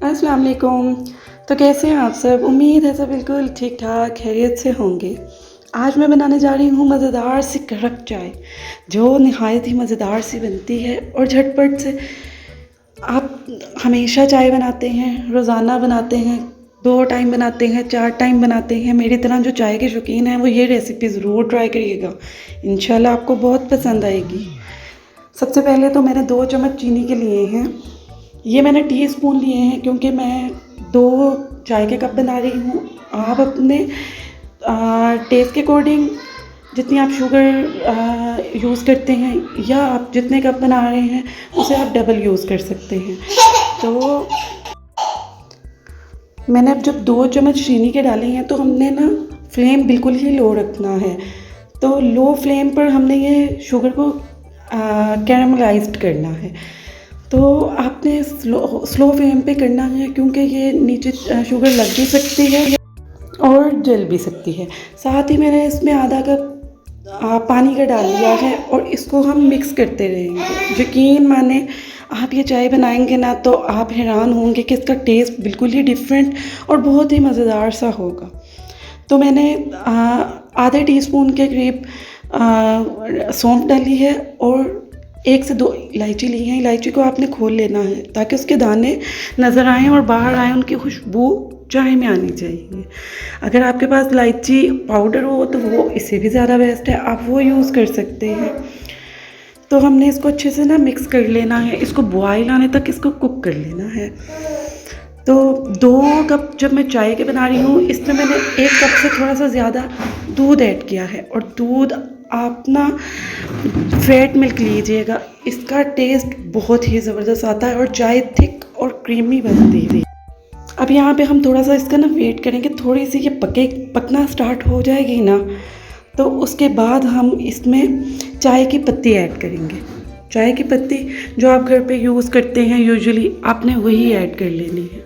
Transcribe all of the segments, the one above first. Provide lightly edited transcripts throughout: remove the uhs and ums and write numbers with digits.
अस्सलाम वालेकुम। तो कैसे हैं आप सब? उम्मीद है सब बिल्कुल ठीक ठाक खैरियत से होंगे। आज मैं बनाने जा रही हूँ मज़ेदार सी कड़क चाय, जो नहायत ही मज़ेदार सी बनती है और झटपट से। आप हमेशा चाय बनाते हैं, रोज़ाना बनाते हैं, 2 टाइम बनाते हैं, 4 टाइम बनाते हैं। मेरी तरह जो चाय के शौकीन हैं वो ये रेसिपी ज़रूर ट्राई करिएगा, इंशाल्लाह आपको बहुत पसंद आएगी। सबसे पहले तो मैंने 2 चम्मच चीनी के लिए हैं। ये मैंने टीस्पून लिए हैं क्योंकि मैं 2 चाय के कप बना रही हूँ। आप अपने टेस्ट के अकॉर्डिंग जितनी आप शुगर यूज़ करते हैं या आप जितने कप बना रहे हैं उसे आप डबल यूज़ कर सकते हैं। तो मैंने अब जब 2 चम्मच चीनी के डाले हैं तो हमने ना फ्लेम बिल्कुल ही लो रखना है। तो लो फ्लेम पर हमने ये शुगर को कैरामलाइज्ड करना है। तो आपने स्लो फ्लेम पे करना है क्योंकि ये नीचे शुगर लग भी सकती है और जल भी सकती है। साथ ही मैंने इसमें आधा कप पानी का डाल दिया है और इसको हम मिक्स करते रहेंगे। यकीन माने आप ये चाय बनाएंगे ना तो आप हैरान होंगे कि इसका टेस्ट बिल्कुल ही डिफरेंट और बहुत ही मज़ेदार सा होगा। तो मैंने आधे टीस्पून के करीब सौंफ डाली है और 1 से 2 इलायची ली है। इलायची को आपने खोल लेना है ताकि उसके दाने नज़र आएँ और बाहर आएँ, उनकी खुशबू चाय में आनी चाहिए। अगर आपके पास इलायची पाउडर हो तो वो इससे भी ज़्यादा बेस्ट है, आप वो यूज़ कर सकते हैं। तो हमने इसको अच्छे से ना मिक्स कर लेना है, इसको बॉयल आने तक इसको कुक कर लेना है। तो 2 कप जब मैं चाय के बना रही हूँ, इसमें मैंने 1 कप से थोड़ा सा ज़्यादा दूध ऐड किया है और दूध आप ना फैट मिल्क लीजिएगा, इसका टेस्ट बहुत ही ज़बरदस्त आता है और चाय थिक और क्रीमी बनती है। अब यहाँ पे हम थोड़ा सा इसका ना वेट करेंगे, थोड़ी सी ये पकना स्टार्ट हो जाएगी ना तो उसके बाद हम इसमें चाय की पत्ती ऐड करेंगे। चाय की पत्ती जो आप घर पे यूज़ करते हैं यूजुअली, आपने वही ऐड कर लेनी है।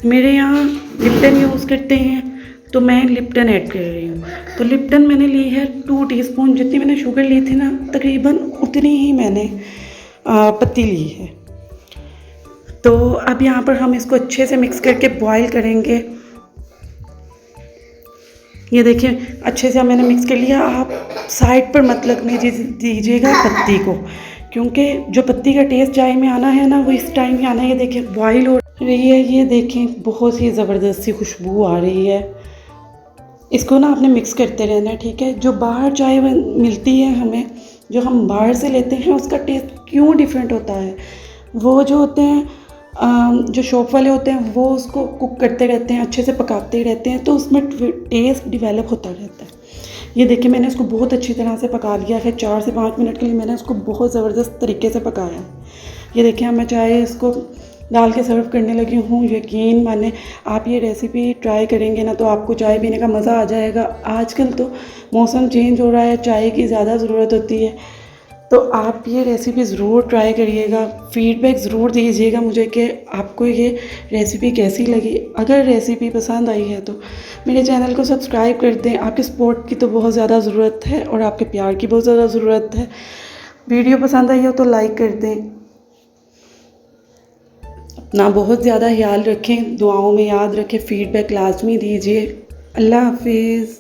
मेरे यहाँ लिप्टन यूज़ करते हैं तो मैं लिप्टन ऐड कर रही हूँ। तो लिप्टन मैंने ली है 2 टीस्पून, जितनी मैंने शुगर ली थी ना तकरीबन उतनी ही मैंने पत्ती ली है। तो अब यहाँ पर हम इसको अच्छे से मिक्स करके बॉईल करेंगे। ये देखिए अच्छे से मैंने मिक्स कर लिया। आप साइड पर मत लगने दीजिएगा पत्ती को, क्योंकि जो पत्ती का टेस्ट चाय में आना है ना वो इस टाइम में आना है। ये देखिए बॉईल हो रही है, ये देखें बहुत ही ज़बरदस्त सी खुशबू आ रही है। इसको ना आपने मिक्स करते रहना है, ठीक है। जो बाहर चाय मिलती है हमें, जो हम बाहर से लेते हैं, उसका टेस्ट क्यों डिफरेंट होता है। वो जो होते हैं जो शॉप वाले होते हैं वो उसको कुक करते रहते हैं, अच्छे से पकाते रहते हैं, तो उसमें टेस्ट डिवेलप होता रहता है। ये देखिए मैंने इसको बहुत अच्छी तरह से पका लिया है। 4 से 5 मिनट के लिए मैंने इसको बहुत ज़बरदस्त तरीके से पकाया है। ये देखिए मैं चाय इसको डाल के सर्व करने लगी हूँ। यकीन माने आप ये रेसिपी ट्राई करेंगे ना तो आपको चाय पीने का मज़ा आ जाएगा। आजकल तो मौसम चेंज हो रहा है, चाय की ज़्यादा ज़रूरत होती है, तो आप ये रेसिपी ज़रूर ट्राई करिएगा। फ़ीडबैक ज़रूर दीजिएगा मुझे कि आपको ये रेसिपी कैसी लगी। अगर रेसिपी पसंद आई है तो मेरे चैनल को सब्सक्राइब कर दें। आपके सपोर्ट की तो बहुत ज़्यादा ज़रूरत है और आपके प्यार की बहुत ज़्यादा ज़रूरत है। वीडियो पसंद आई हो तो लाइक कर दें। अपना बहुत ज़्यादा ख्याल रखें, दुआओं में याद रखें, फ़ीडबैक लाजमी दीजिए। अल्लाह हाफिज़।